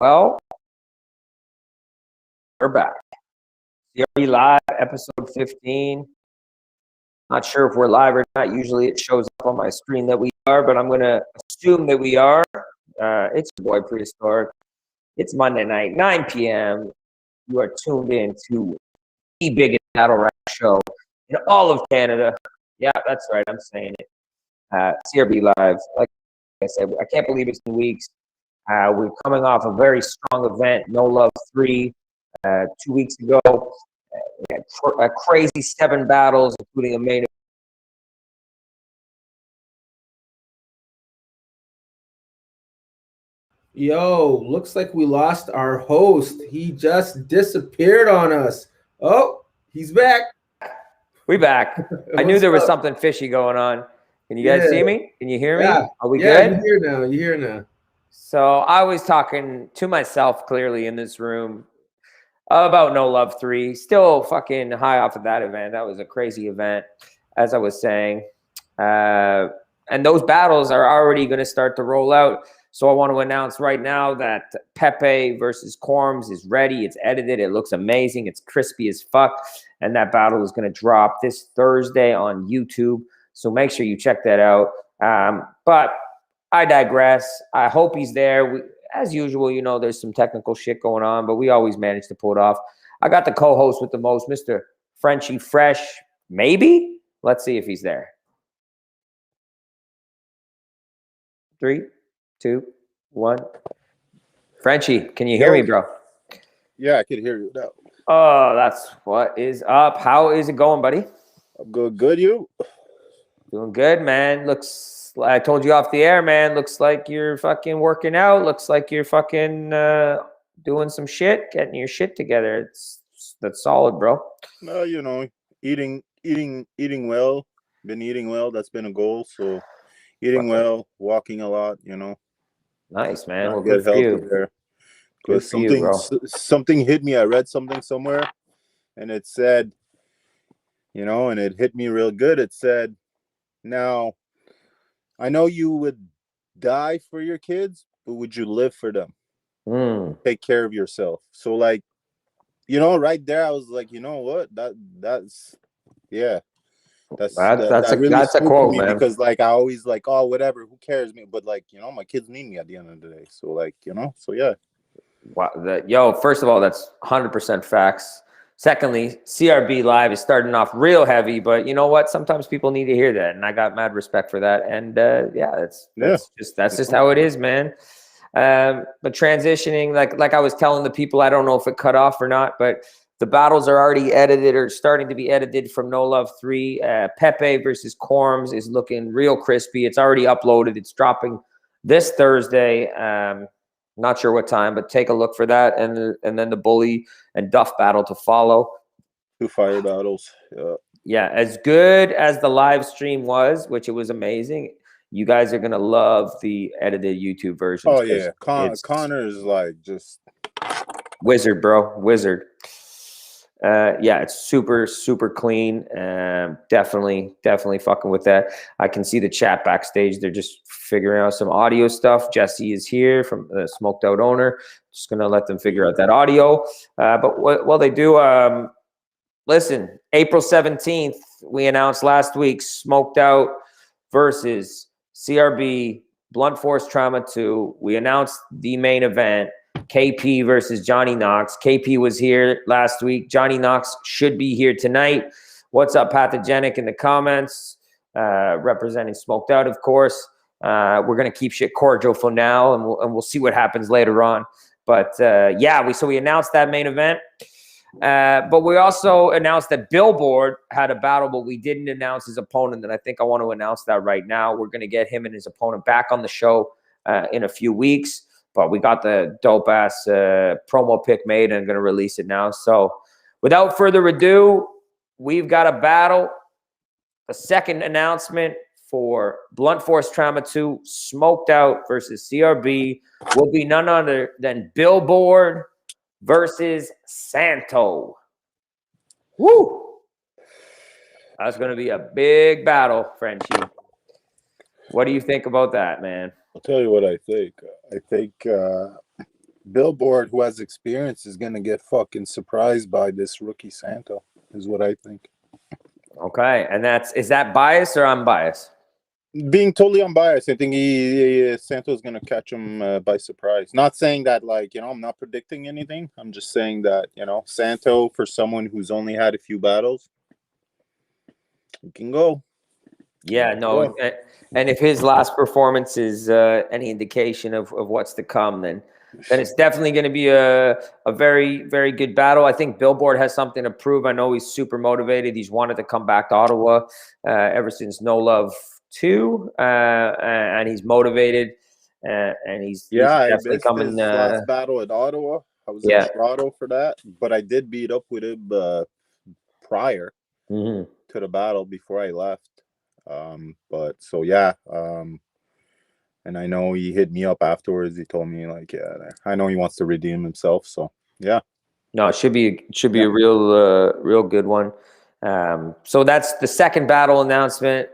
Well, we're back. CRB Live, episode 15. Not sure if we're live or not. Usually it shows up on my screen that we are, but I'm going to assume that we are. It's your boy Prehistoric. It's Monday night, 9 p.m. You are tuned in to the biggest battle rap show in all of Canada. Yeah, that's right. I'm saying it. CRB Live. Like I said, I can't believe it's 2 weeks. We're coming off a very strong event, No Love 3, 2 weeks ago. We had a crazy 7 battles, including a main event. Yo, looks like we lost our host. He just disappeared on us. Oh, he's back. We back. I knew there was something fishy going on. Can you guys see me? Can you hear me? Are we good? Yeah, you're here now. So I was talking to myself clearly in this room about No Love 3. Still fucking high off of that event. That was a crazy event, as I was saying. And those battles are already going to start to roll out. So I want to announce right now that Pepe versus Corms is ready. It's edited. It looks amazing. It's crispy as fuck. And that battle is going to drop this Thursday on YouTube. So make sure you check that out. But I digress. I hope he's there. As usual, you know, there's some technical shit going on, but we always manage to pull it off. I got the co-host with the most, Mr. Frenchie Fresh. Maybe? Let's see if he's there. 3, 2, 1. Frenchie, can you hear me, bro? Yeah, I can hear you now. Oh, that's what is up. How is it going, buddy? I'm good. You? Doing good, man. I told you off the air, man. Looks like you're fucking working out. Looks like you're fucking doing some shit, getting your shit together. That's solid, bro. No, you know, eating well. Been eating well. That's been a goal. So, eating well, walking a lot. You know. Nice, man. Well, good for you. There. Because something hit me. I read something somewhere, and it said, you know, and it hit me real good. It said, now, I know you would die for your kids, but would you live for them? Take care of yourself. So, like, you know, right there, I was like, you know what? That's a quote, man. Because, like, I always like, oh, whatever, who cares? But, like, you know, my kids need me at the end of the day. So, like, you know, so yeah. Wow, first of all, that's 100% facts. Secondly, CRB Live is starting off real heavy, but you know what? Sometimes people need to hear that, and I got mad respect for that. And that's just how it is, man. But transitioning, like I was telling the people, I don't know if it cut off or not, but the battles are already edited or starting to be edited from No Love 3. Pepe versus Corms is looking real crispy. It's already uploaded. It's dropping this Thursday. Not sure what time, but take a look for that, and then the Bully and Duff battle to follow. 2 fire battles. Yeah, as good as the live stream was, which it was amazing. You guys are gonna love the edited YouTube version. Oh yeah, Connor is like just wizard, bro, wizard. Yeah, it's super clean. Definitely fucking with that. I can see the chat backstage. They're just figuring out some audio stuff. Jesse is here from the Smoked Out owner. Just gonna let them figure out that audio. But while they do, listen, April 17th, we announced last week, Smoked Out versus CRB, Blunt Force Trauma 2. We announced the main event. KP versus Johnny Knox. KP was here last week. Johnny Knox should be here tonight. What's up, Pathogenic, in the comments? Representing Smoked Out, of course. We're going to keep shit cordial for now, and we'll see what happens later on. But, yeah, we announced that main event. But we also announced that Billboard had a battle, but we didn't announce his opponent, and I think I want to announce that right now. We're going to get him and his opponent back on the show in a few weeks. But we got the dope-ass promo pic made and going to release it now. So without further ado, we've got a battle. The second announcement for Blunt Force Trauma 2, Smoked Out versus CRB, will be none other than Billboard versus Santo. Woo! That's going to be a big battle, Frenchie. What do you think about that, man? I'll tell you what I think. I think Billboard, who has experience, is gonna get fucking surprised by this rookie Santo, is what I think. Okay, and is that bias or unbiased? Being totally unbiased, I think Santo's gonna catch him by surprise. Not saying that, like, I'm not predicting anything. I'm just saying that, Santo, for someone who's only had a few battles, he can go. Yeah, no, and if his last performance is any indication of what's to come, then it's definitely going to be a very, very good battle. I think Billboard has something to prove. I know he's super motivated. He's wanted to come back to Ottawa ever since No Love 2, and he's motivated, and he's definitely coming. His last battle at Ottawa, I was in Toronto for that, but I did beat up with him prior to the battle before I left. And I know he hit me up afterwards. He told me, like, I know he wants to redeem himself. So yeah, no, it should be a real good one. So that's the second battle announcement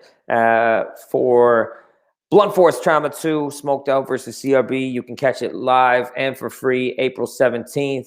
for Blunt Force Trauma 2, Smoked Out versus CRB. You can catch it live and for free April 17th.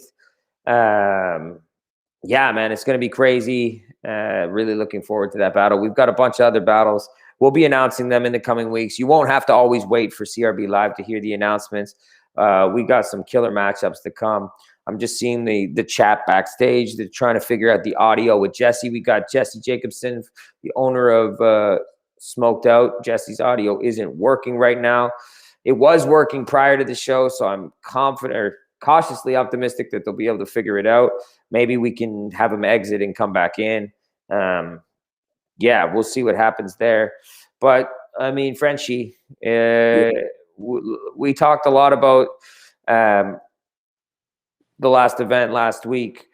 Yeah, man, it's going to be crazy. Really looking forward to that battle. We've got a bunch of other battles. We'll be announcing them in the coming weeks. You won't have to always wait for CRB Live to hear the announcements. We got some killer matchups to come. I'm just seeing the chat backstage. They're trying to figure out the audio with Jesse. We got Jesse Jacobsen, the owner of Smoked Out. Jesse's audio isn't working right now. It was working prior to the show, so I'm confident or cautiously optimistic that they'll be able to figure it out. Maybe we can have him exit and come back in. Yeah, we'll see what happens there. But I mean, Frenchie, we talked a lot about the last event last week.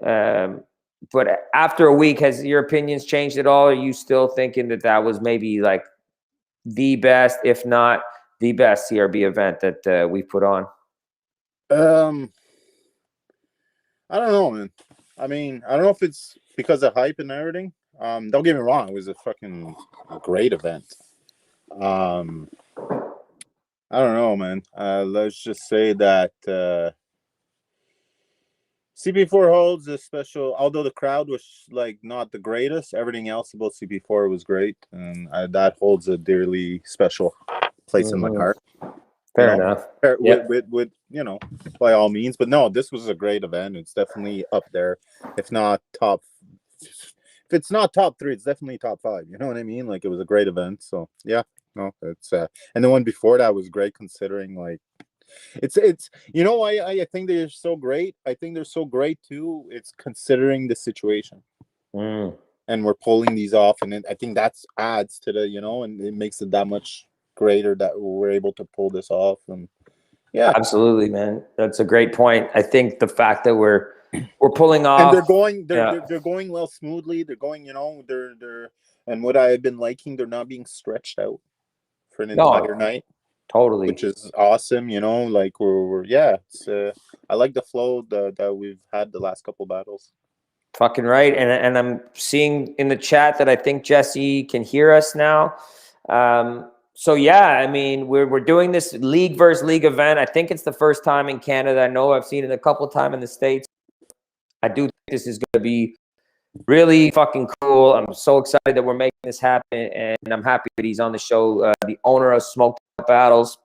But after a week, has your opinions changed at all? Are you still thinking that was maybe like the best, if not the best CRB event that we put on? I don't know, man. I mean, I don't know if it's because of hype and everything. Don't get me wrong, it was a fucking great event. I don't know, man. Let's just say that CP4 holds a special, although the crowd was like not the greatest, everything else about CP4 was great, and that holds a dearly special place in my heart. Fair enough. With by all means, but no, this was a great event. It's definitely up there, if not top. If it's not top 3, it's definitely top 5. You know what I mean? Like, it was a great event. So yeah, no, it's and the one before that was great, considering like it's I think they're so great. I think they're so great too. It's considering the situation, and we're pulling these off, and I think that's adds to the and it makes it that much greater that we're able to pull this off. And yeah, absolutely, man, that's a great point. I think the fact that we're pulling off, and they're going well smoothly. They're going, they're and what I've been liking, they're not being stretched out for an entire night. Totally, which is awesome. Like we're it's I like the flow that we've had the last couple battles. Fucking right. And I'm seeing in the chat that I think Jesse can hear us now. So yeah, I mean, we're doing this league versus league event. I think it's the first time in Canada. I know I've seen it a couple of times in the States. I do think this is going to be really fucking cool. I'm so excited that we're making this happen, and I'm happy that he's on the show. The owner of Smoked Out Battles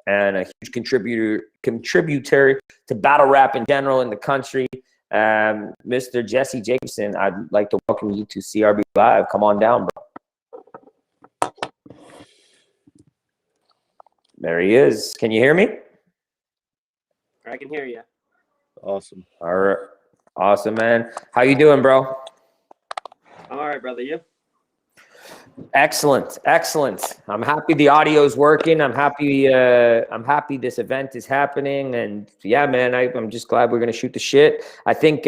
and a huge contributor to battle rap in general in the country, Mr. Jesse Jacobsen. I'd like to welcome you to CRB Live. Come on down, bro. There he is. Can you hear me? I can hear you. Awesome. All right. Awesome, man. How you doing, bro? I'm all right, brother. You? Excellent. I'm happy the audio is working. I'm happy this event is happening. And yeah, man, I'm just glad we're going to shoot the shit. I think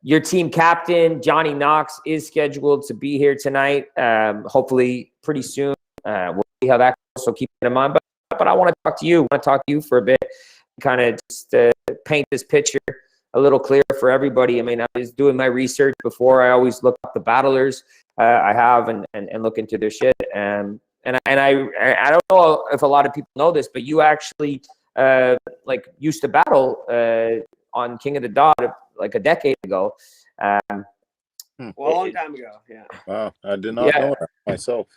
your team captain, Johnny Knox, is scheduled to be here tonight, hopefully pretty soon. We'll see how that goes, so keep it in mind. But I want to talk to you. I want to talk to you for a bit, kind of just paint this picture a little clearer for everybody. I mean, I was doing my research before. I always look up the battlers I have and look into their shit. And I don't know if a lot of people know this, but you actually like used to battle on King of the Dot like a decade ago. Well, a long time ago. Yeah. Wow, I did not know that myself.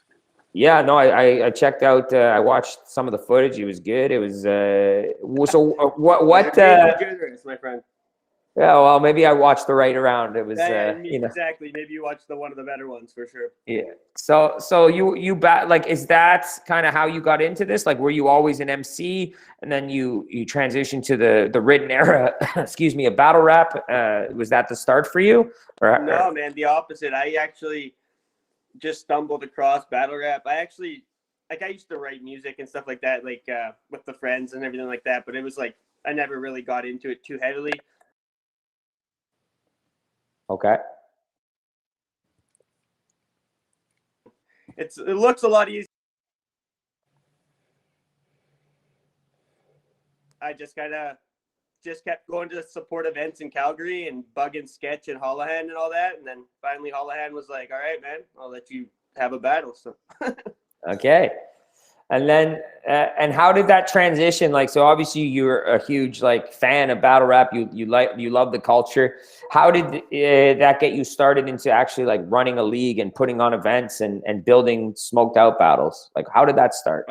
Yeah, no, I checked out. I watched some of the footage. It was good. It was what? Generous, my friend. Yeah, well, maybe I watched the right around. It was exactly. Maybe you watched one of the better ones for sure. Yeah. So you like, is that kind of how you got into this? Like, were you always an MC and then you transitioned to the written era? Excuse me, a battle rap. Was that the start for you? No, man, the opposite. I actually just stumbled across battle rap. I used to write music and stuff like that, like with the friends and everything like that. But it was like I never really got into it too heavily. Okay. It looks a lot easier. I just kept going to support events in Calgary and bugging Sketch and Holohan and all that. And then finally Holohan was like, all right, man, I'll let you have a battle. So okay. And then and how did that transition? Like, so obviously you're a huge like fan of battle rap. You love the culture. How did that get you started into actually like running a league and putting on events and building smoked out battles? Like, how did that start?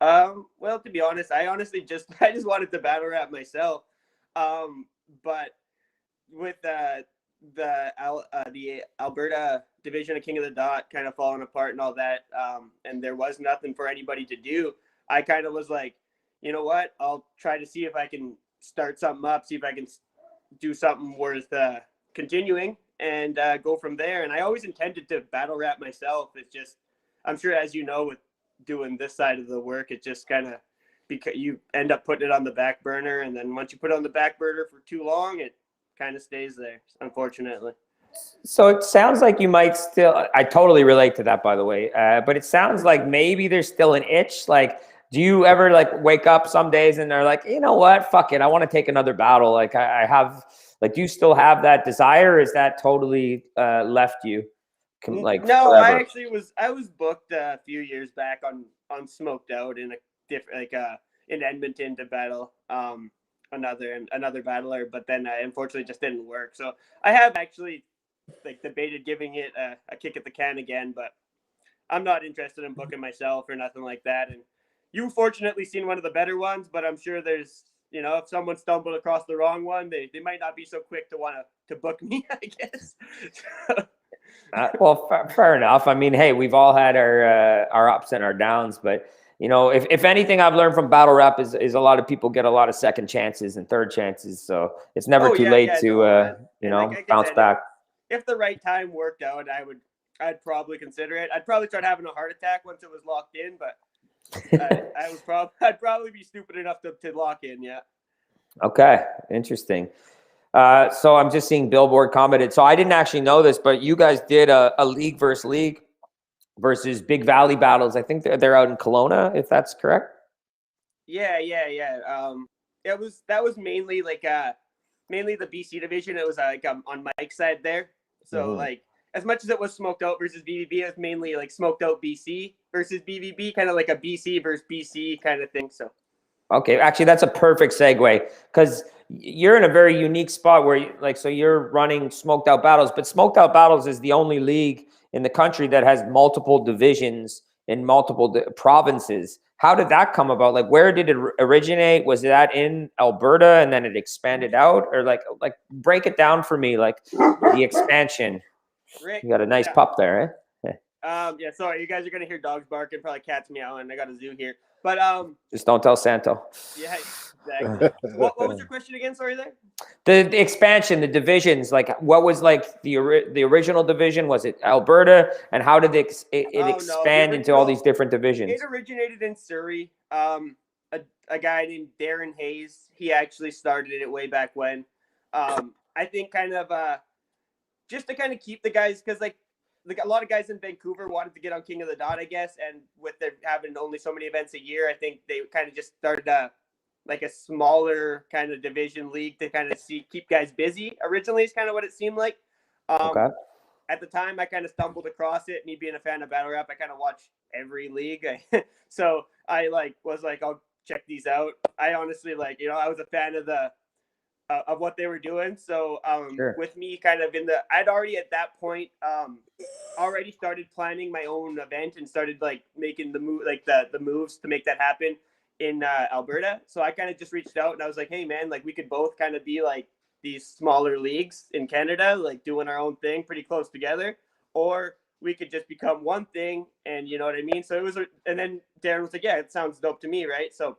Well, to be honest, I just wanted to battle rap myself. But with the Alberta division of King of the Dot kind of falling apart and all that, and there was nothing for anybody to do, I kind of was like, you know what, I'll try to see if I can start something up, see if I can do something worth continuing, and go from there. And I always intended to battle rap myself. It's just, I'm sure, as you know, with doing this side of the work, it just kind of, because you end up putting it on the back burner, and then once you put it on the back burner for too long, it kind of stays there, unfortunately. So it sounds like you might still, I totally relate to that, by the way, but it sounds like maybe there's still an itch. Like, do you ever like wake up some days and they're like, you know what, fuck it, I want to take another battle? Like I have, like, do you still have that desire? Or is that totally left you? Like, no, forever? I was booked a few years back on Smoked Out in a different, like in Edmonton to battle another battler, but then unfortunately just didn't work. So I have actually like debated giving it a kick at the can again, but I'm not interested in booking myself or nothing like that. And you fortunately seen one of the better ones, but I'm sure there's, you know, if someone stumbled across the wrong one, they might not be so quick to want to book me, I guess. Well, fair enough. I mean, hey, we've all had our ups and our downs, but you know, if anything I've learned from battle rap is a lot of people get a lot of second chances and third chances. So it's never too late to, you know, like bounce back. If the right time worked out, I'd probably consider it. I'd probably start having a heart attack once it was locked in, but I'd probably be stupid enough to lock in. Yeah. Okay. Interesting. So I'm just seeing Billboard commented. So I didn't actually know this, but you guys did a league versus Big Valley battles. I think they're out in Kelowna, if that's correct. Yeah. That was mainly like mainly the BC division. It was like on Mike's side there. So like, as much as it was Smoked Out versus BVB, it was mainly like Smoked Out BC versus BVB, kind of like a BC versus BC kind of thing. So. Okay, actually, that's a perfect segue because you're in a very unique spot where, so you're running Smoked Out Battles, but Smoked Out Battles is the only league in the country that has multiple divisions in multiple provinces. How did that come about? Like, where did it originate? Was that in Alberta and then it expanded out, or like break it down for me, like the expansion? You got a nice pup there, eh? Yeah. Sorry, you guys are gonna hear dogs barking, probably cats meowing. I got a zoo here. But just don't tell Santo. Yeah, exactly. What was your question again? Sorry, there. The expansion, the divisions. Like, what was like the original division? Was it Alberta, and how did it expand into all these different divisions? It originated in Surrey. A guy named Darren Hayes. He actually started it way back when. I think kind of just to kind of keep the guys, because like a lot of guys in Vancouver wanted to get on King of the Dot, I guess, and with their having only so many events a year, I think they kind of just started like a smaller kind of division league to kind of keep guys busy. Originally, is kind of what it seemed like. Okay. At the time, I kind of stumbled across it. Me being a fan of battle rap, I kind of watch every league, so I was like, I'll check these out. I honestly like, I was a fan of what they were doing. So Sure. with me kind of I'd already at that point already started planning my own event and started like making the moves to make that happen in Alberta. So I kind of just reached out and I was like, hey man, like we could both kind of be like these smaller leagues in Canada, like doing our own thing pretty close together, or we could just become one thing. And you know what I mean? So it was, and then Darren was like, yeah, it sounds dope to me. Right. So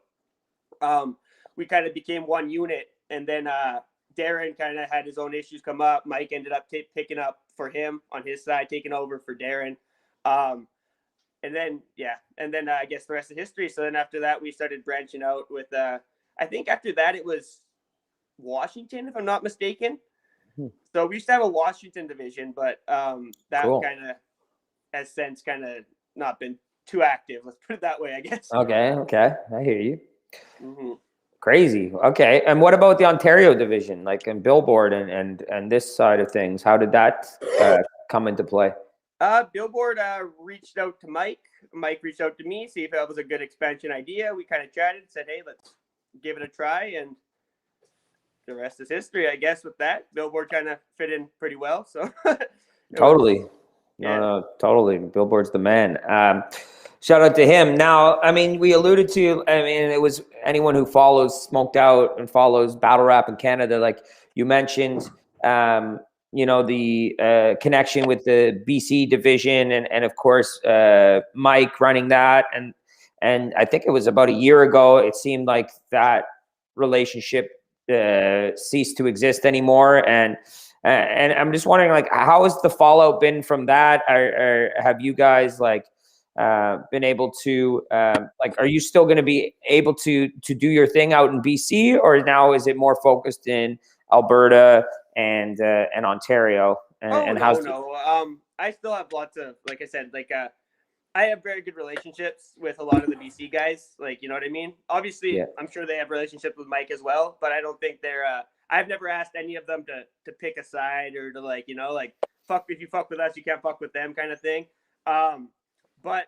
we kind of became one unit. And then Darren kind of had his own issues come up. Mike ended up picking up for him on his side, taking over for Darren. And then I guess the rest of history. So then after that, we started branching out with, I think after that it was Washington, if I'm not mistaken. So we used to have a Washington division, but that kind of has since kind of not been too active. Let's put it that way, I guess. Okay. I hear you. Mm-hmm. Crazy. Okay. And what about the Ontario division, like in Billboard and this side of things? How did that come into play? Billboard reached out to Mike. Mike reached out to me, see if that was a good expansion idea. We kind of chatted, said, hey, let's give it a try. And the rest is history, I guess, with that. Billboard kind of fit in pretty well. So Totally. Yeah. No, totally. Billboard's the man. Shout out to him. Now, I mean, we alluded to, it was anyone who follows Smoked Out and follows battle rap in Canada, like you mentioned, the connection with the BC division and of course, Mike running that. And I think it was about a year ago, it seemed like that relationship ceased to exist anymore. And I'm just wondering, like, how has the fallout been from that? Or have you guys been able to are you still going to be able to do your thing out in BC, or now is it more focused in Alberta and Ontario? I still have lots of, like I said, I have very good relationships with a lot of the BC guys. Like, you know what I mean? Obviously, yeah. I'm sure they have relationships with Mike as well, but I don't think they're. I've never asked any of them to pick a side or to fuck, if you fuck with us, you can't fuck with them kind of thing. But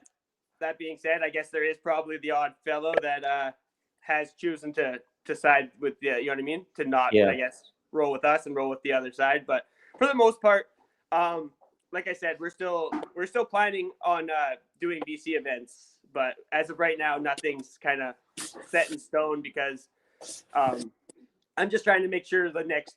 that being said, I guess there is probably the odd fellow that has chosen to side with the, you know what I mean, to not, I guess, roll with us and roll with the other side. But for the most part, like I said, we're still planning on doing BC events, but as of right now, nothing's kind of set in stone because I'm just trying to make sure the next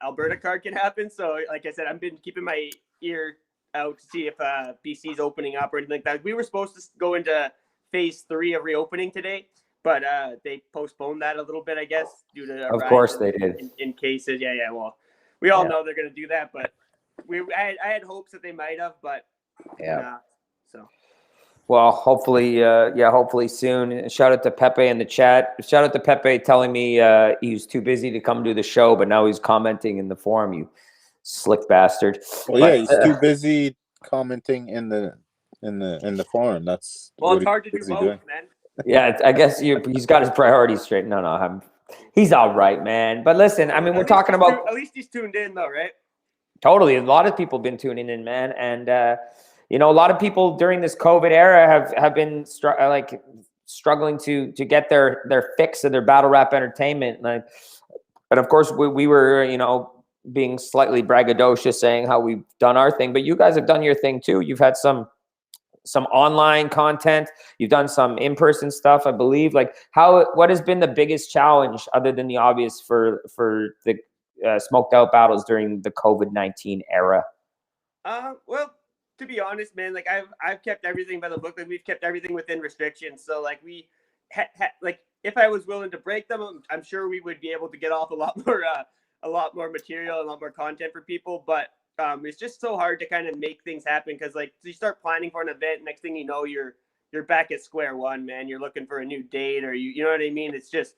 Alberta card can happen. So, like I said, I've been keeping my ear out to see if BC's opening up or anything like that. We were supposed to go into phase 3 of reopening today, but they postponed that a little bit, I guess, due to of course they did in cases. Yeah. Well, we all know they're going to do that, but I had hopes that they might have, but so. Well, hopefully, hopefully soon. Shout out to Pepe in the chat. Shout out to Pepe telling me he was too busy to come do the show, but now he's commenting in the forum. You slick bastard. Well, he's too busy commenting in the forum. That's it's hard to do both, man. Yeah, I guess he's got his priorities straight. No, he's all right, man. But listen, I mean, we're talking about. At least he's tuned in, though, right? Totally, a lot of people have been tuning in, man, and a lot of people during this COVID era have been struggling to get their fix of their battle rap entertainment, and of course we were being slightly braggadocious saying how we've done our thing, but you guys have done your thing too. You've had some online content, you've done some in-person stuff, I believe. What has been the biggest challenge other than the obvious for the Smoked Out battles during the COVID-19 era? Well, to be honest, man, I've kept everything by the book. We've kept everything within restrictions. So we if I was willing to break them, I'm sure we would be able to get off a lot more material, a lot more content for people. But it's just so hard to kind of make things happen because you start planning for an event, next thing you know, you're back at square one, man. You're looking for a new date, or you know what I mean? It's just,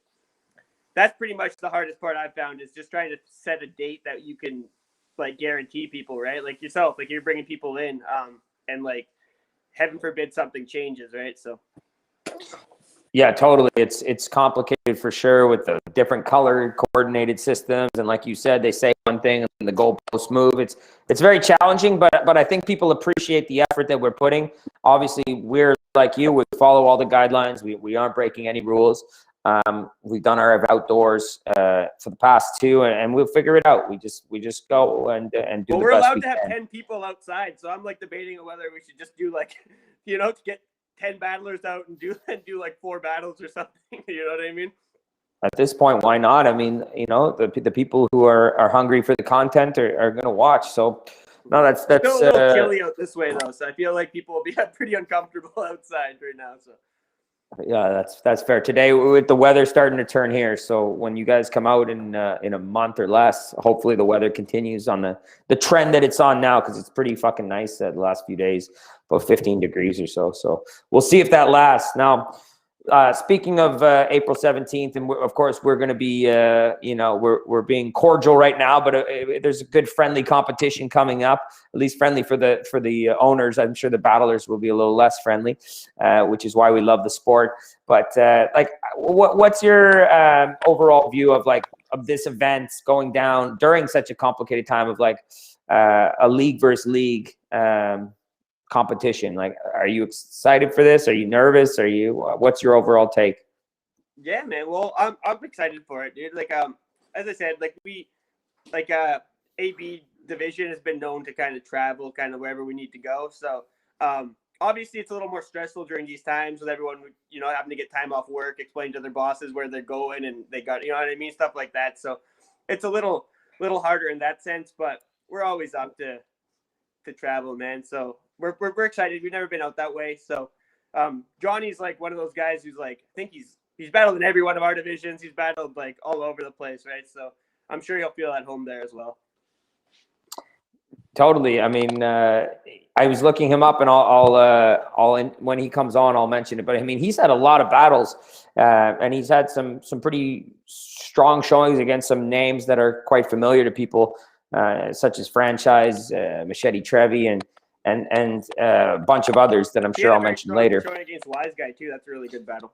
that's pretty much the hardest part I've found, is just trying to set a date that you can guarantee people, right? Like yourself, you're bringing people in, and heaven forbid something changes, right? So Yeah, totally. It's complicated for sure with the different color coordinated systems, and like you said, they say one thing and the goalposts move. It's very challenging, but I think people appreciate the effort that we're putting. Obviously, we're like you. We follow all the guidelines. We aren't breaking any rules. We've done our outdoors for the past 2, and we'll figure it out. We just go and do the best. We're allowed we to have can. 10 people outside, so I'm like debating whether we should just do like, to get 10 battlers out and do like 4 battles or something. You know what I mean? At this point, why not? I mean, the people who are hungry for the content are going to watch. So, no, that's still a little chilly out this way though, so I feel like people will be pretty uncomfortable outside right now. So, yeah, that's fair. Today, with the weather starting to turn here, so when you guys come out in a month or less, hopefully the weather continues on the trend that it's on now, because it's pretty fucking nice the last few days, about 15 degrees or so. So we'll see if that lasts. Now, speaking of April 17th, and of course we're going to be, we're being cordial right now, but there's a good friendly competition coming up, at least friendly for the owners. I'm sure the battlers will be a little less friendly, which is why we love the sport. But what's your overall view of this event going down during such a complicated time of a league versus league competition? Like, are you excited for this? Are you nervous? What's your overall take? Yeah, man. Well, I'm excited for it, dude. As I said, AB division has been known to kind of travel kind of wherever we need to go. So obviously it's a little more stressful during these times with everyone, having to get time off work, explain to their bosses where they're going, and they got, you know what I mean? Stuff like that. So it's a little harder in that sense, but we're always up to travel, man. So we're excited. We've never been out that way. So Johnny's like one of those guys who's like, I think he's battled in every one of our divisions. He's battled like all over the place, right? So I'm sure he'll feel at home there as well. Totally. I mean, I was looking him up, and I'll when he comes on, I'll mention it. But I mean, he's had a lot of battles, and he's had some pretty strong showings against some names that are quite familiar to people, such as Franchise, Machete Trevi, and a bunch of others that I'm sure I'll mention later. Showing against Wise Guy too. That's a really good battle.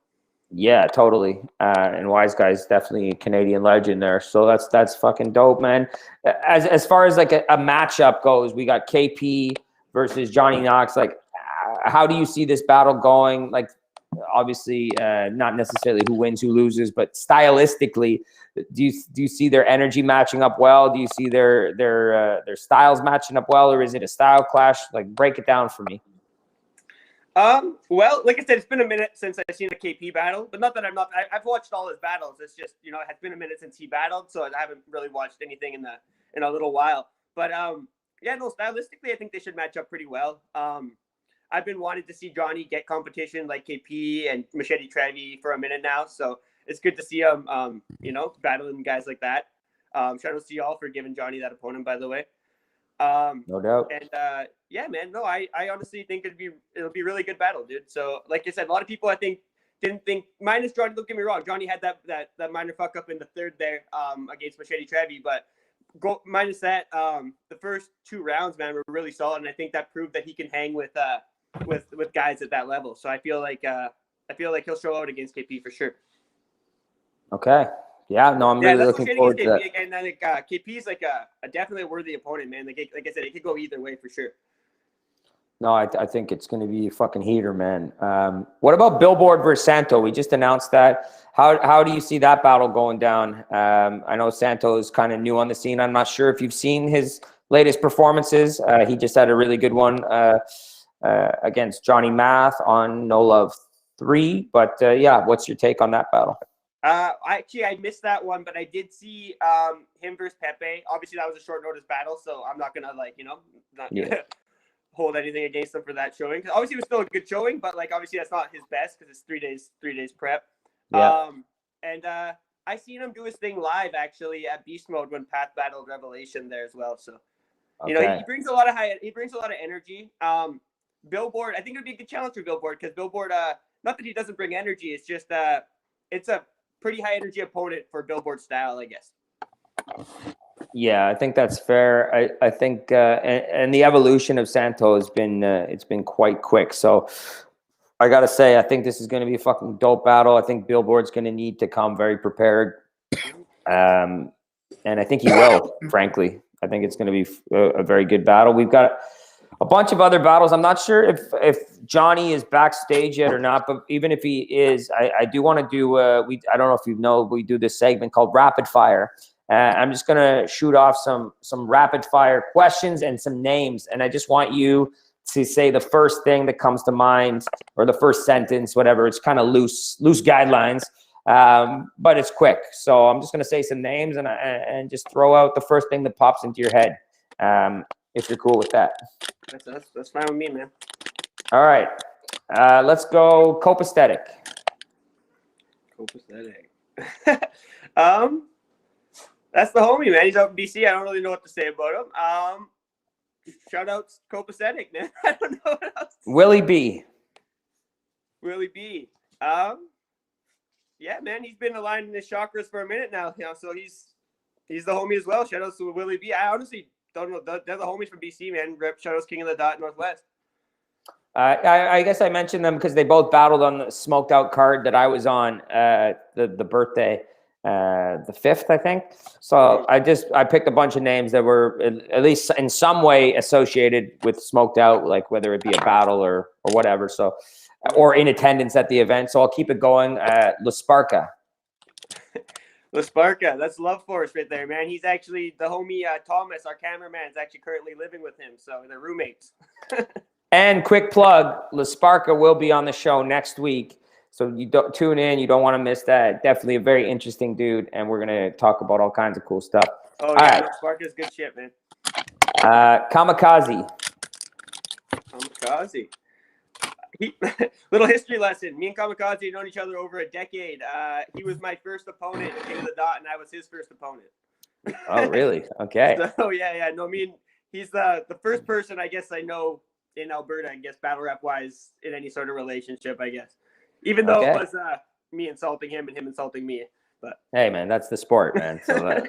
Yeah, totally. And Wise Guy's definitely a Canadian legend there. So that's fucking dope, man. As far as like a matchup goes, we got KP versus Johnny Knox. Like, how do you see this battle going? Like, obviously, not necessarily who wins, who loses, but stylistically, do you see their energy matching up well? Do you see their styles matching up well, or is it a style clash? Like, break it down for me. Well, like I said, it's been a minute since I've seen a KP battle, but not that I've watched all his battles. It's just, it has been a minute since he battled, so I haven't really watched anything in a little while. But yeah, no, stylistically, I think they should match up pretty well. I've been wanting to see Johnny get competition like KP and Machete Trevi for a minute now, so it's good to see him, battling guys like that. Shout out to y'all for giving Johnny that opponent, by the way. No doubt. And yeah, man, no, I honestly think it'll be a really good battle, dude. So like I said, a lot of people I think didn't think, minus Johnny, don't get me wrong, Johnny had that minor fuck up in the third there against Machete Trevi, but minus that, the first 2 rounds, man, were really solid, and I think that proved that he can hang with guys at that level. So I feel like he'll show out against KP for sure. Okay. Yeah, no, I'm really looking forward to that. And I think KP's like a definitely a worthy opponent, man. Like I said, it could go either way for sure. No, I think it's going to be a fucking heater, man. What about Billboard versus Santo? We just announced that. How do you see that battle going down? I know Santo is kind of new on the scene. I'm not sure if you've seen his latest performances. He just had a really good one against Johnny Math on No Love 3. But yeah, what's your take on that battle? I missed that one, but I did see him versus Pepe. Obviously, that was a short notice battle, so I'm not gonna hold anything against him for that showing. Obviously, it was still a good showing, but obviously that's not his best because it's 3 days prep. Yeah. And I seen him do his thing live actually at Beast Mode when Path battled Revelation there as well. So he brings a lot of energy. Billboard, I think it'd be a good challenge for Billboard because Billboard, not that he doesn't bring energy, it's just it's a pretty high energy opponent for Billboard style, I guess. Yeah, I think that's fair. I think and the evolution of Santo has been it's been quite quick. So I got to say, I think this is going to be a fucking dope battle. I think Billboard's going to need to come very prepared. And I think he will, frankly. I think it's going to be a very good battle. We've got a bunch of other battles. I'm not sure if Johnny is backstage yet or not, but even if he is, I do want to do, I don't know if you know, we do this segment called Rapid Fire. I'm just going to shoot off some rapid fire questions and some names. And I just want you to say the first thing that comes to mind or the first sentence, whatever. It's kind of loose guidelines, but it's quick. So I'm just going to say some names and just throw out the first thing that pops into your head, if you're cool with that. That's fine with me, man. All right. Let's go copacetic. Copacetic. That's the homie, man. He's out in BC. I don't really know what to say about him. Shout out copacetic, man. I don't know what else. Willie B. Willie B. Yeah, man. He's been aligned in his chakras for a minute now. So he's the homie as well. Shout out to Willie B. I honestly don't know. They're the homies from BC, man. Rep shout outs King of the Dot Northwest. I guess I mentioned them because they both battled on the smoked out card that I was on the birthday. The 5th, I think. So I picked a bunch of names that were at least in some way associated with smoked out, like whether it be a battle or whatever. So, or in attendance at the event. So I'll keep it going. La Sparka. La Sparka, that's Love Force right there, man. He's actually the homie Thomas, our cameraman, is actually currently living with him. So they're roommates. And quick plug, La Sparka will be on the show next week. So you don't tune in. You don't want to miss that. Definitely a very interesting dude. And we're going to talk about all kinds of cool stuff. Oh, all yeah. Right. Sparka's good shit, man. Kamikaze. Kamikaze. Little history lesson. Me and Kamikaze have known each other over a decade. He was my first opponent in King of the Dot, and I was his first opponent. Oh, really? Okay. So, yeah. No, he's the first person I guess I know in Alberta, I guess, battle rap-wise, in any sort of relationship, I guess. Even though it was me insulting him and him insulting me. But hey, man, that's the sport, man. So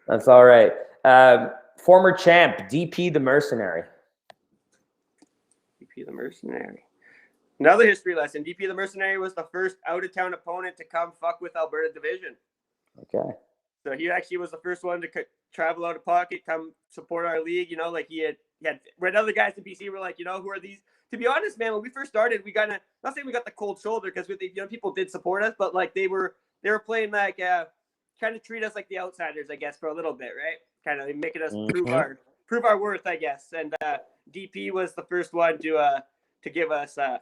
that's all right. Former champ, DP the Mercenary. DP the Mercenary. Another history lesson. DP the Mercenary was the first out-of-town opponent to come fuck with Alberta Division. Okay. So he actually was the first one to travel out of pocket, come support our league. You know, like he had when other guys in BC were like, you know, who are these? To be honest, man, when we first started, we not saying we got the cold shoulder because people did support us, but like they were playing like trying to treat us like the outsiders, I guess, for a little bit, right? Kind of making us prove our worth, I guess. And DP was the first one to give us a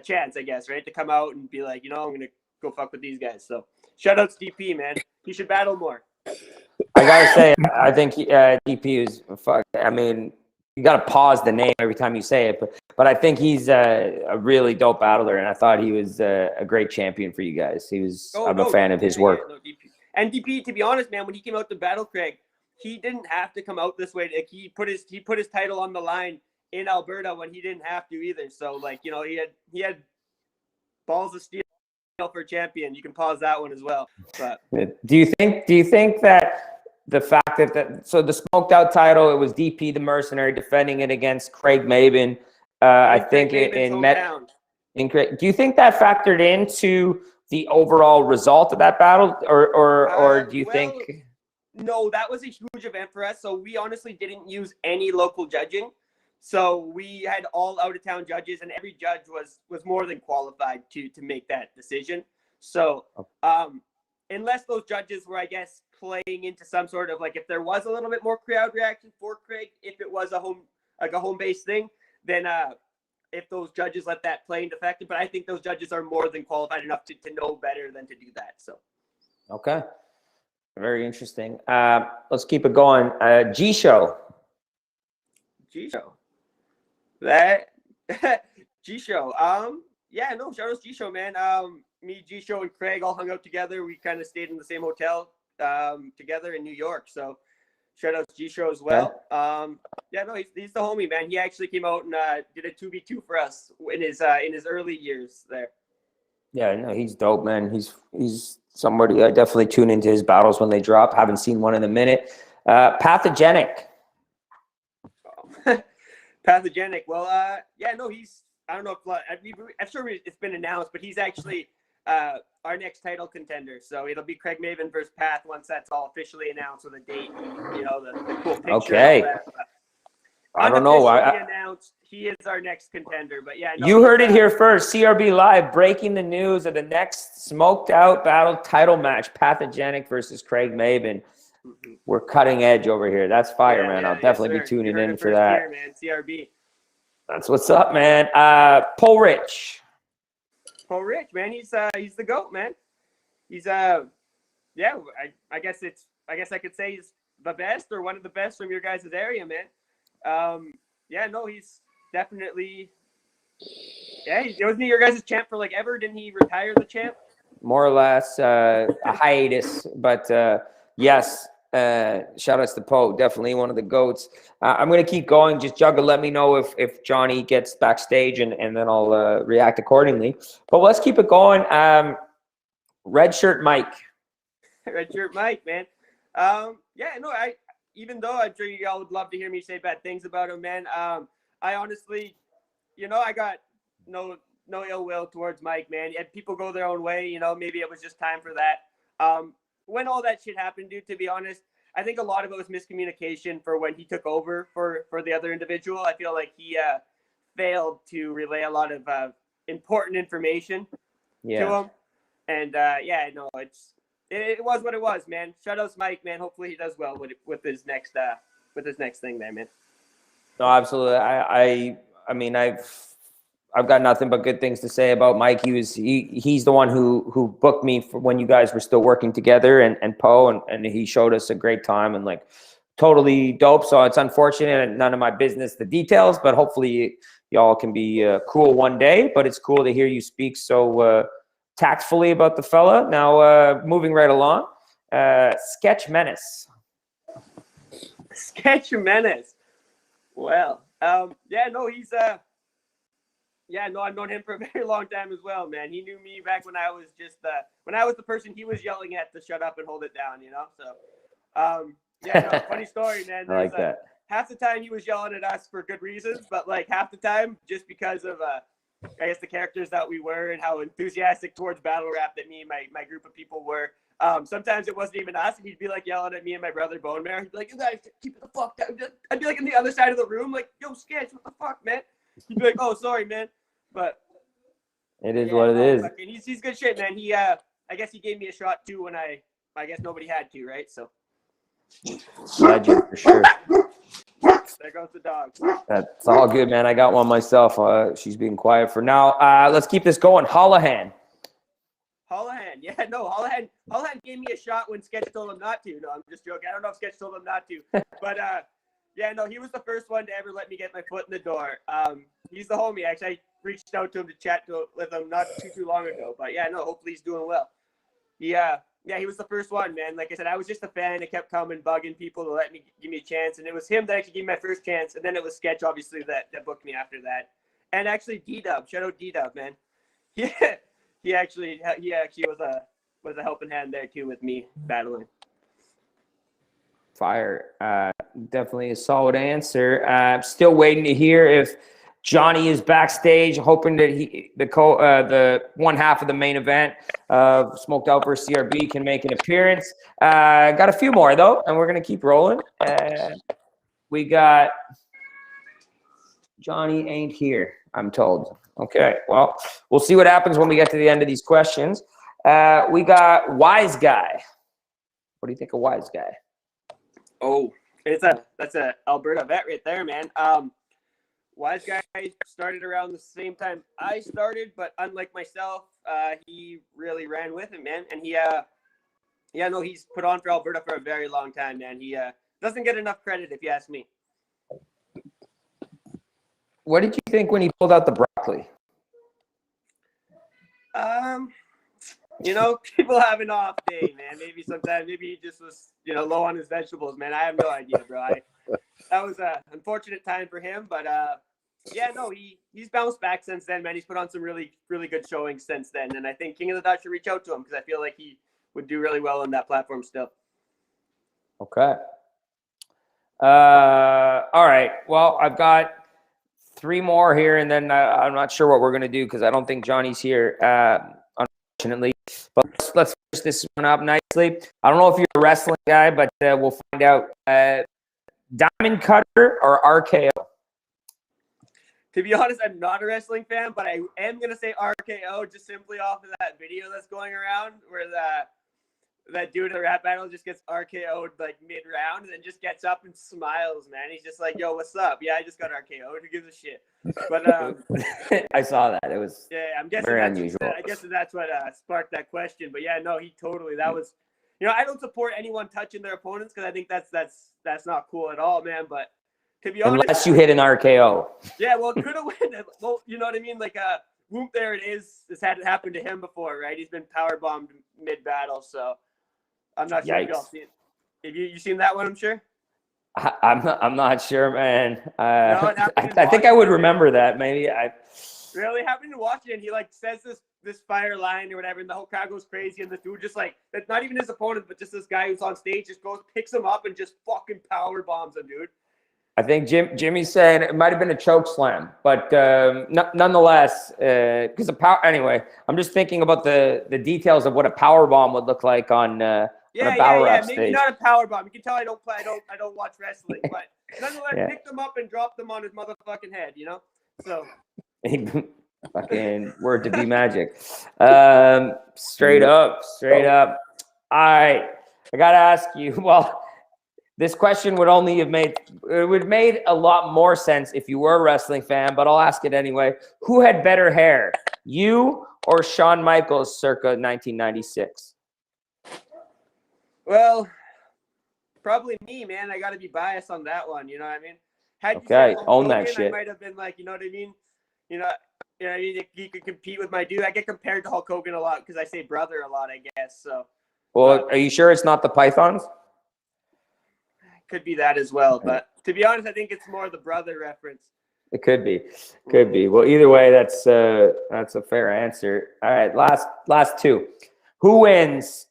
chance, I guess, right? To come out and be like, you know, I'm gonna go fuck with these guys. So shout outs DP, man. He should battle more. I gotta say, I think DP is fuck. I mean, you got to pause the name every time you say it, but I think he's a really dope battler, and I thought he was a great champion for you guys. I'm a fan of his work. Yeah, DP. And DP, to be honest, man, when he came out to battle Craig, he didn't have to come out this way. Like, he put his title on the line in Alberta when he didn't have to either. So like, you know, he had balls of steel for champion. You can pause that one as well. But do you think that the fact that so the smoked out title, it was DP the Mercenary defending it against Craig Maben. I think do you think that factored into the overall result of that battle, or do you think? No, that was a huge event for us. So we honestly didn't use any local judging. So we had all out of town judges, and every judge was more than qualified to make that decision. So unless those judges were, I guess, playing into some sort of like, if there was a little bit more crowd reaction for Craig, if it was a home based thing, then if those judges let that play into effect. But I think those judges are more than qualified enough to know better than to do that. So okay, very interesting. Let's keep it going. G Show. That G Show. Yeah, no, shout out G Show, man. Me, G Show, and Craig all hung out together. We kind of stayed in the same hotel together in New York. So shout out G Show as well. Yeah, no, he's the homie, man. He actually came out and did a 2v2 for us in his early years there. Yeah, no, he's dope, man. He's somebody I definitely tune into his battles when they drop. Haven't seen one in a minute. Pathogenic. Pathogenic. Well, yeah, no, he's I don't know if I'm sure it's been announced, but he's actually our next title contender. So it'll be Craig Maven versus Path once that's all officially announced with a date. And, the cool picture. Okay. And all that. I don't know. Announced he is our next contender, but yeah. You heard it here first. CRB Live breaking the news of the next smoked out battle title match: Pathogenic versus Craig Maven. We're cutting edge over here. That's fire, man. I'll definitely be tuning in for that. Here, man. CRB. That's what's up, man. Paul Rich. Paul Rich, man. He's the GOAT, man. He's I guess I could say he's the best or one of the best from your guys' area, man. He's definitely. Yeah, wasn't he your guys' champ for like ever? Didn't he retire the champ? More or less a hiatus, but yes. Shout outs to Poe, definitely one of the GOATs. I'm gonna keep going. Just juggle. Let me know if Johnny gets backstage, and then I'll react accordingly. But let's keep it going. Red Shirt Mike. Red Shirt Mike, man. Even though I'm sure y'all would love to hear me say bad things about him, man. I honestly, I got no ill will towards Mike, man. And people go their own way. Maybe it was just time for that. When all that shit happened, dude, to be honest, I think a lot of it was miscommunication for when he took over for the other individual. I feel like he failed to relay a lot of important information to him. And it was what it was, man. Shout outs Mike, man. Hopefully he does well with his next thing there, man. No, absolutely. I mean, I've got nothing but good things to say about Mike. He's the one who booked me for when you guys were still working together, and Poe, and he showed us a great time and like totally dope. So it's unfortunate and none of my business, the details, but hopefully y'all can be cool one day. But it's cool to hear you speak so tactfully about the fella. Now moving right along, Sketch Menace. Sketch Menace. Well, he's I've known him for a very long time as well, man. He knew me back when I was just when I was the person he was yelling at to shut up and hold it down, So, funny story, man. I like that. Half the time he was yelling at us for good reasons, but like half the time just because of I guess the characters that we were and how enthusiastic towards battle rap that me and my group of people were. Sometimes it wasn't even us. He'd be like yelling at me and my brother Bone Mare. He'd be like, "You guys keep it the fuck down." I'd be like on the other side of the room, like, "Yo, Sketch, what the fuck, man?" He'd be like, "Oh, sorry, man." But it is what it is. He's good shit, man. He I guess he gave me a shot too when I guess nobody had to, right? So legend for sure. There goes the dog. That's all good, man. I got one myself. She's being quiet for now. Let's keep this going. Holohan, Holohan gave me a shot when Sketch told him not to. No, I'm just joking. I don't know if Sketch told him not to, but he was the first one to ever let me get my foot in the door. He's the homie. Actually, I reached out to him to chat with him not too long ago. But hopefully he's doing well. He was the first one, man. Like I said, I was just a fan. It kept coming, bugging people to give me a chance, and it was him that actually gave me my first chance. And then it was Sketch, obviously, that booked me after that. And actually, D-Dub, shout out D-Dub, man. He actually was a helping hand there too with me battling. Fire. Definitely a solid answer. Still waiting to hear if Johnny is backstage, hoping that the one half of the main event of Smoked Out vs. CRB can make an appearance. Got a few more though, and we're gonna keep rolling. We got Johnny ain't here, I'm told. Okay, well, we'll see what happens when we get to the end of these questions. We got Wise Guy. What do you think of Wise Guy? Oh, that's a Alberta vet right there, man. Wise Guy started around the same time I started, but unlike myself, he really ran with it, man. And he's put on for Alberta for a very long time, man. He doesn't get enough credit, if you ask me. What did you think when he pulled out the broccoli? People have an off day, man. Maybe he just was, low on his vegetables, man. I have no idea, bro. That was a unfortunate time for him, but he's bounced back since then, man. He's put on some really, really good showings since then, and I think King of the Dot should reach out to him because I feel like he would do really well on that platform still. Okay. All right. Well, I've got 3 more here, and then I'm not sure what we're gonna do because I don't think Johnny's here, unfortunately. But let's finish this one up nicely. I don't know if you're a wrestling guy, but we'll find out. Diamond Cutter or RKO? To be honest, I'm not a wrestling fan, but I am gonna say RKO just simply off of that video that's going around where that dude in the rap battle just gets RKO'd like mid-round and then just gets up and smiles, man. He's just like, yo, what's up? Yeah, I just got RKO'd. Who gives a shit? But I saw that. It was I'm guessing very that's unusual. I guess that's what sparked that question. But yeah, no, he totally. That was, I don't support anyone touching their opponents because I think that's not cool at all, man. But to be honest, unless you hit an RKO. Yeah, well, it could have went. Well, you know what I mean? Like, whoop, there it is. This had happened to him before, right? He's been power bombed mid battle, so I'm not sure if y'all seen. Have you seen that one? I'm sure. I'm not sure, man. No, I think I would remember that. Maybe I. Really happened to watch it, and he like says this fire line or whatever, and the whole crowd goes crazy, and this dude just like that's not even his opponent, but just this guy who's on stage just goes, picks him up, and just fucking power bombs him, dude. I think Jimmy's saying it might have been a choke slam, but nonetheless, because the power. Anyway, I'm just thinking about the details of what a power bomb would look like on a battle rap stage. Maybe not a power bomb. You can tell I don't watch wrestling, but nonetheless, picked them up and dropped them on his motherfucking head. So. Fucking word to be magic. Straight up. All right, I gotta ask you. Well. This question would have made a lot more sense if you were a wrestling fan, but I'll ask it anyway. Who had better hair, you or Shawn Michaels circa 1996? Well, probably me, man. I got to be biased on that one. You know what I mean? Okay, own that shit. I might have been like, you know what I mean? You know what I mean? You could compete with my dude. I get compared to Hulk Hogan a lot because I say brother a lot, I guess. So. Well, are you sure it's not the Pythons? Could be that as well, but to be honest, I think it's more the brother reference. It could be. Well, either way, that's a fair answer. All right, last 2. Who wins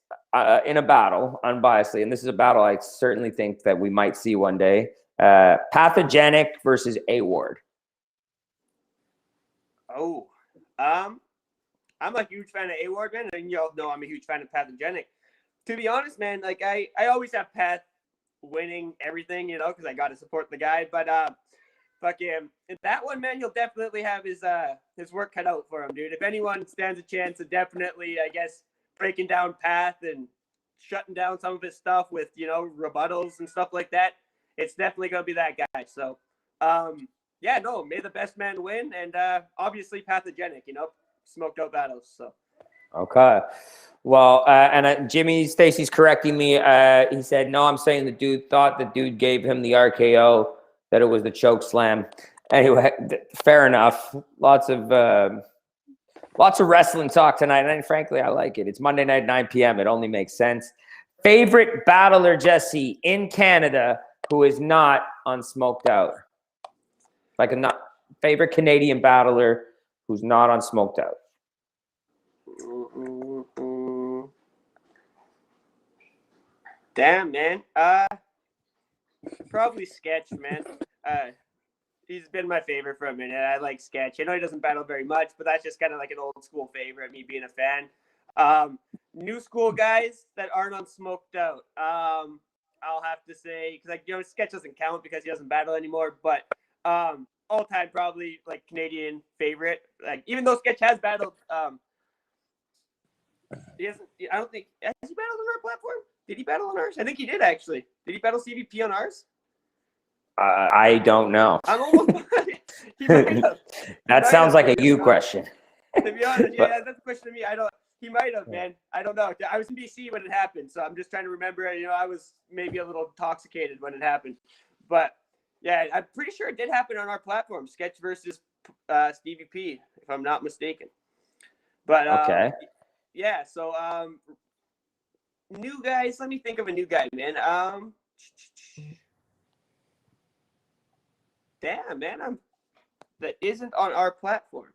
in a battle, unbiasedly? And this is a battle I certainly think that we might see one day. Pathogenic versus A-Ward. Oh, I'm a huge fan of A-Ward, man, and y'all know I'm a huge fan of Pathogenic. To be honest, man, like I always have Path winning everything, because I got to support the guy. But fuck him. In that one, man, he'll definitely have his work cut out for him, dude. If anyone stands a chance of definitely, I guess, breaking down Path and shutting down some of his stuff with, rebuttals and stuff like that, it's definitely going to be that guy. So, may the best man win. And obviously Pathogenic, smoked out battles. So. Okay. Well, and Jimmy Stacy's correcting me. He said, no, I'm saying the dude thought the dude gave him the RKO, that it was the choke slam. Anyway, fair enough. Lots of wrestling talk tonight. And frankly, I like it. It's Monday night, 9 p.m. It only makes sense. Favorite battler, Jesse, in Canada, who is not on Smoked Out? Like favorite Canadian battler who's not on Smoked Out? Damn, man. Probably Sketch, man. He's been my favorite for a minute. I like Sketch. I know he doesn't battle very much, but that's just kind of like an old school favorite, me being a fan. New school guys that aren't on Smoked Out. I'll have to say, because Sketch doesn't count because he doesn't battle anymore, but all time probably like Canadian favorite. Like even though Sketch has battled, he hasn't. I don't think has he battled on our platform. Did he battle on ours? I think he did actually. Did he battle CVP on ours? I don't know. I'm almost. That sounds like a you question. To be honest, yeah, that's a question to me. He might have, man. I don't know. I was in BC when it happened, so I'm just trying to remember. I was maybe a little intoxicated when it happened, but yeah, I'm pretty sure it did happen on our platform. Sketch versus Stevie P, if I'm not mistaken. But okay. Yeah. So new guys. Let me think of a new guy, man. Damn, man. That isn't on our platform.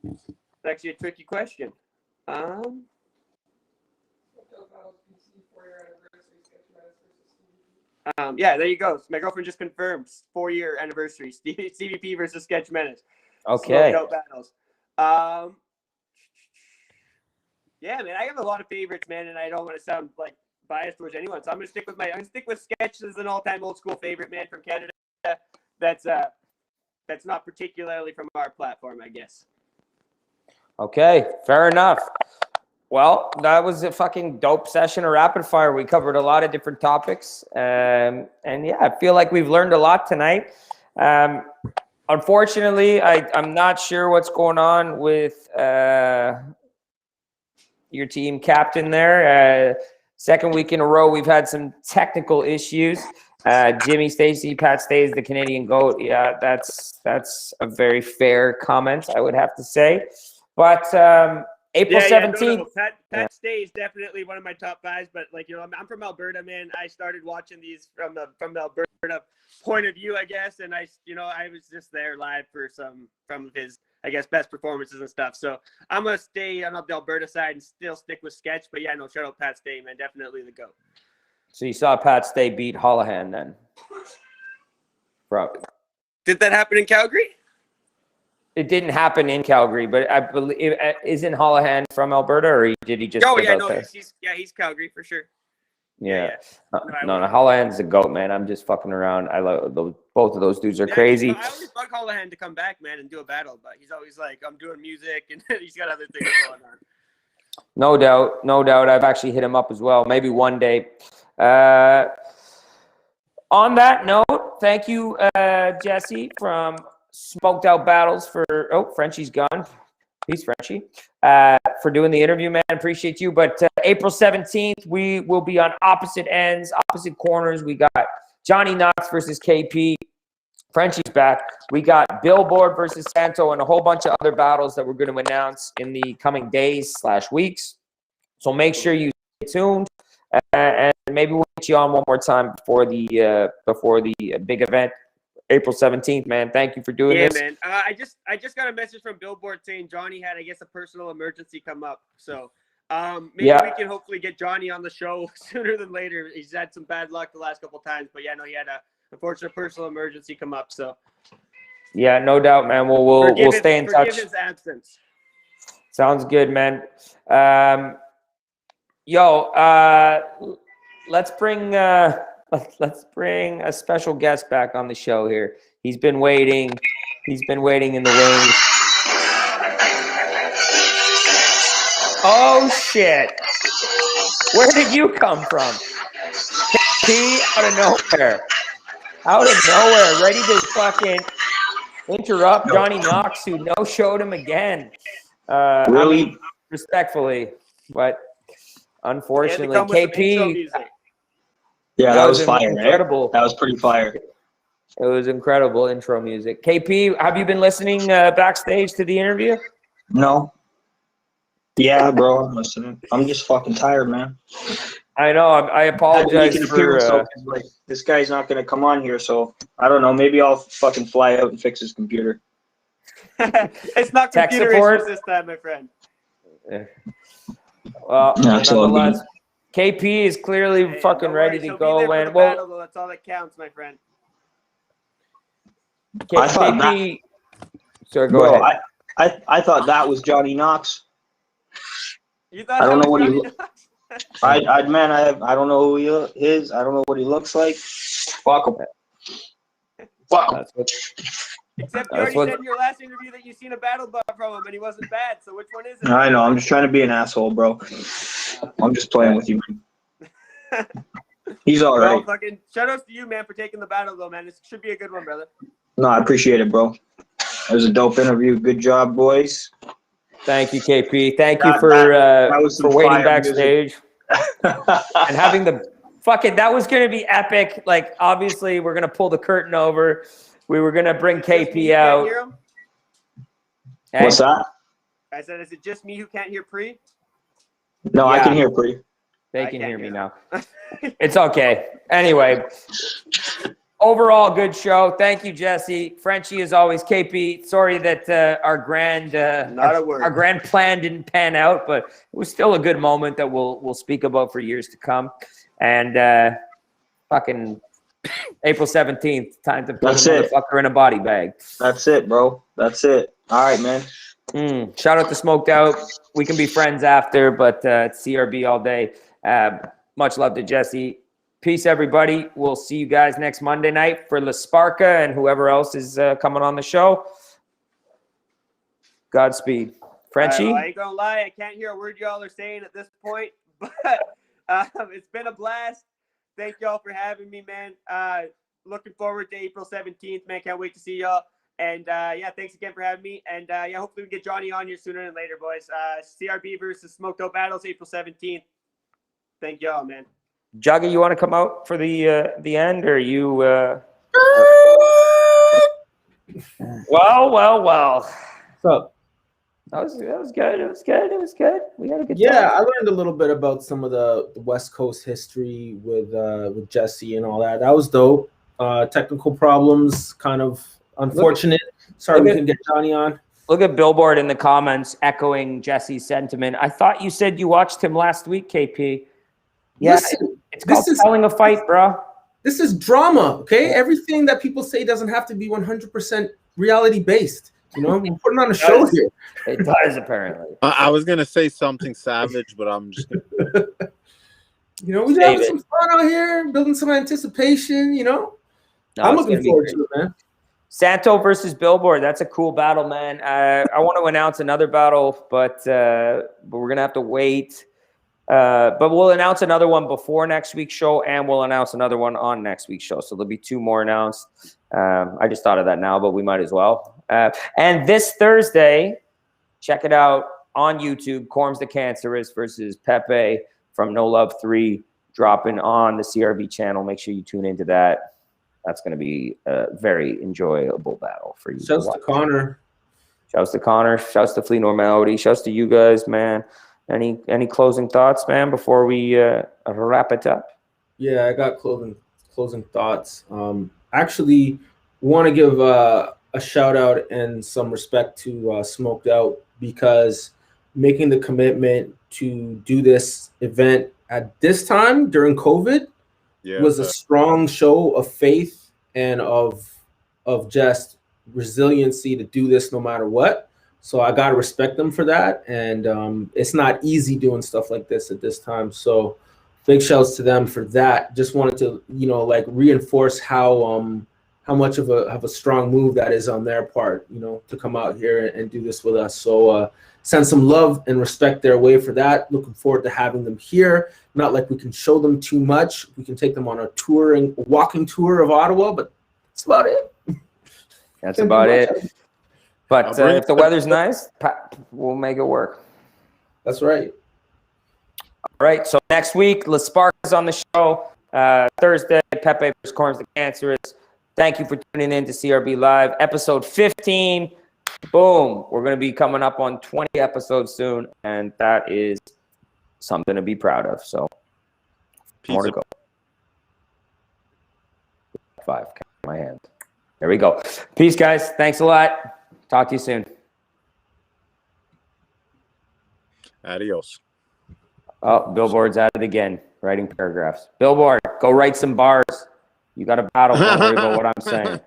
It's actually a tricky question. Yeah, there you go. My girlfriend just confirmed 4-year anniversary. CVP versus Sketch Menace. Okay. Smoked out battles. Yeah, man, I have a lot of favorites, man, and I don't want to sound like biased towards anyone, so I'm gonna stick with Sketch as an all-time old school favorite, man, from Canada. That's not particularly from our platform, I guess. Okay, fair enough. Well, that was a fucking dope session of rapid fire. We covered a lot of different topics. And yeah, I feel like we've learned a lot tonight. Unfortunately, I'm not sure what's going on with your team captain there. Second week in a row, we've had some technical issues. Jimmy Stacey, Pat Stays, the Canadian GOAT. Yeah, that's a very fair comment, I would have to say. But April 17th. Pat Stays definitely one of my top 5s, but like, you know, I'm from Alberta, man. I started watching these from the Alberta point of view, I guess, and I was just there live for some of his, I guess, best performances and stuff. So I'm gonna stay on the Alberta side and still stick with Sketch. But yeah, no, shout out Pat Stay, man, definitely the GOAT. So you saw Pat Stay beat Holohan then? Probably. Did that happen in Calgary? It didn't happen in Calgary, but I believe isn't Holohan from Alberta, or did he just? Oh yeah, no, he's Calgary for sure. Yeah. No, Holohan's a GOAT, man. I'm just fucking around. I love both of those dudes are crazy. I always bug Holohan to come back, man, and do a battle, but he's always like, I'm doing music, and he's got other things going on. No doubt. I've actually hit him up as well. Maybe one day. On that note, thank you, Jesse from Smoked Out Battles Frenchie's gone. Peace, Frenchie. For doing the interview, man. Appreciate you. But April 17th, we will be on opposite ends, opposite corners. We got Johnny Knox versus KP. Frenchie's back. We got Billboard versus Santo and a whole bunch of other battles that we're going to announce in the coming days/weeks. So make sure you stay tuned. And maybe we'll get you on one more time before the big event. April 17th, man. Thank you for doing this. Yeah, man. I just got a message from Billboard saying Johnny had, I guess, a personal emergency come up. So maybe we can hopefully get Johnny on the show sooner than later. He's had some bad luck the last couple of times, but yeah, no, he had a unfortunate personal emergency come up. So yeah, no doubt, man. We'll stay in touch. Forgive his absence. Sounds good, man. Let's bring a special guest back on the show here. He's been waiting in the wings. Oh shit! Where did you come from? Out of nowhere, ready to fucking interrupt Johnny Knox, who no-showed him again. Really? I mean, respectfully, but unfortunately, KP. Yeah, that was fire. Incredible. That was pretty fire. It was incredible intro music. KP, have you been listening backstage to the interview? No. Yeah, bro, I'm listening. I'm just fucking tired, man. I know. I apologize for. Like, this guy's not gonna come on here, so I don't know. Maybe I'll fucking fly out and fix his computer. It's not computer issues this time, my friend. Yeah. Well, nonetheless, KP is clearly fucking ready to go. And battle, that's all that counts, my friend. I thought that. Sorry, go ahead. I thought that was Johnny Knox. You thought I don't know what Johnny he. I don't know who he is. I don't know what he looks like. Fuck him. Fuck him. Except you already said in your last interview that you seen a battle from him and he wasn't bad. So which one is it? I know. I'm just trying to be an asshole, bro. I'm just playing with you, man. He's all right. Fucking shout outs to you, man, for taking the battle, though, man. This should be a good one, brother. No, I appreciate it, bro. It was a dope interview. Good job, boys. Thank you, KP. Thank you for waiting backstage and having the fucking. That was going to be epic. Like, obviously, we're going to pull the curtain over. We were going to bring KP out. Hey? What's that? I said, is it just me who can't hear Pre? No, yeah. I can hear Pre. They can hear me now. It's okay. Anyway, overall, good show. Thank you, Jesse. Frenchie, as always. KP, sorry that our grand plan didn't pan out, but it was still a good moment that we'll speak about for years to come. And fucking April 17th. Time to put That's the it. motherfucker in a body bag. That's it, bro. That's it. All right, man. Shout out to Smoked Out. We can be friends after, but it's CRB all day. Much love to Jesse. Peace, everybody. We'll see you guys next Monday night for La Sparka and whoever else is coming on the show. Godspeed. Frenchie? Well, I ain't gonna lie, I can't hear a word y'all are saying at this point, but it's been a blast. Thank y'all for having me, man. Looking forward to April 17th, man. Can't wait to see y'all. And yeah, thanks again for having me. And yeah, hopefully we get Johnny on here sooner than later, boys. CRB versus Smoked Out Battles, April 17th. Thank y'all, man. Juggy, you want to come out for the end, or you? Well. What's up? That was good. It was good. We had a good Yeah, time. I learned a little bit about some of the West Coast history with Jesse and all that. That was dope. Technical problems, kind of unfortunate. Sorry we couldn't get Johnny on. Look at Billboard in the comments echoing Jesse's sentiment. I thought you said you watched him last week, KP. Yeah, Listen, it's called selling a fight, bro. This is drama, okay? Everything that people say doesn't have to be 100% reality based. You know, we're putting on a show here. It does, apparently. I was gonna say something savage, but I'm just gonna... You know, we're having some fun out here, building some anticipation, you know. No, I'm looking forward to it, man. Santo versus Billboard. That's a cool battle, man. I want to announce another battle, but we're going to have to wait. But we'll announce another one before next week's show, and we'll announce another one on next week's show. So there'll be 2 more announced. I just thought of that now, but we might as well. And this Thursday, check it out on YouTube, Corms the Cancerous versus Pepe from No Love 3, dropping on the CRB channel. Make sure you tune into that. That's going to be a very enjoyable battle for you. Shouts to Connor. Shouts to Connor. Shouts to Flea Normality. Shouts to you guys, man. Any closing thoughts, man, before we wrap it up? Yeah, I got closing thoughts. Actually, want to give a shout out and some respect to Smoked Out, because making the commitment to do this event at this time during COVID was a strong show of faith and of just resiliency to do this no matter what. So I got to respect them for that. And it's not easy doing stuff like this at this time. So big shouts to them for that. Just wanted to, like reinforce how much of a strong move that is on their part, to come out here and do this with us. So send some love and respect their way for that. Looking forward to having them here. Not like we can show them too much. We can take them on a walking tour of Ottawa, but that's about it. That's about it. But if the weather's nice, we'll make it work. That's right. All right. So next week, La Sparka's on the show. Thursday, Pepe vs. Corms the Cancerous. Thank you for tuning in to CRB Live. Episode 15. Boom. We're going to be coming up on 20 episodes soon, and that is something to be proud of. So more to go. 5. Count my hand. There we go. Peace, guys. Thanks a lot. Talk to you soon. Adios. Oh, Billboard's at it again, writing paragraphs. Billboard, go write some bars. You got a battle. Don't worry about what I'm saying.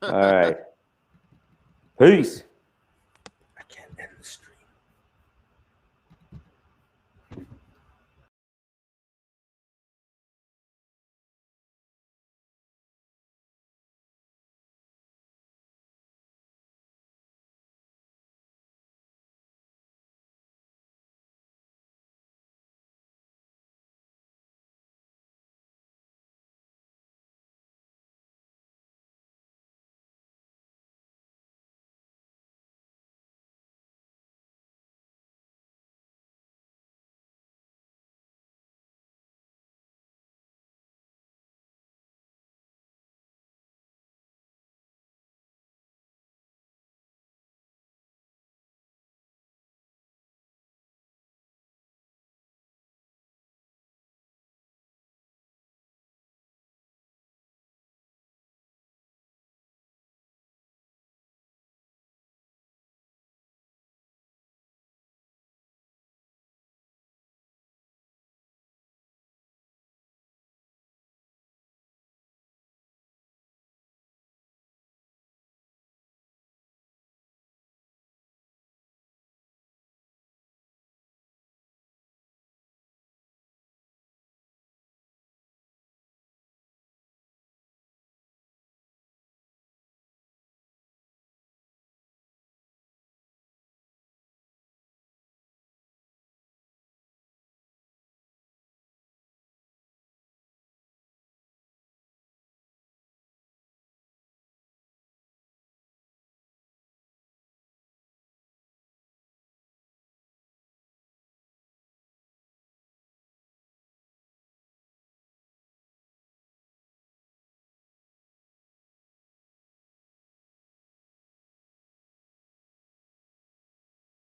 All right. Peace.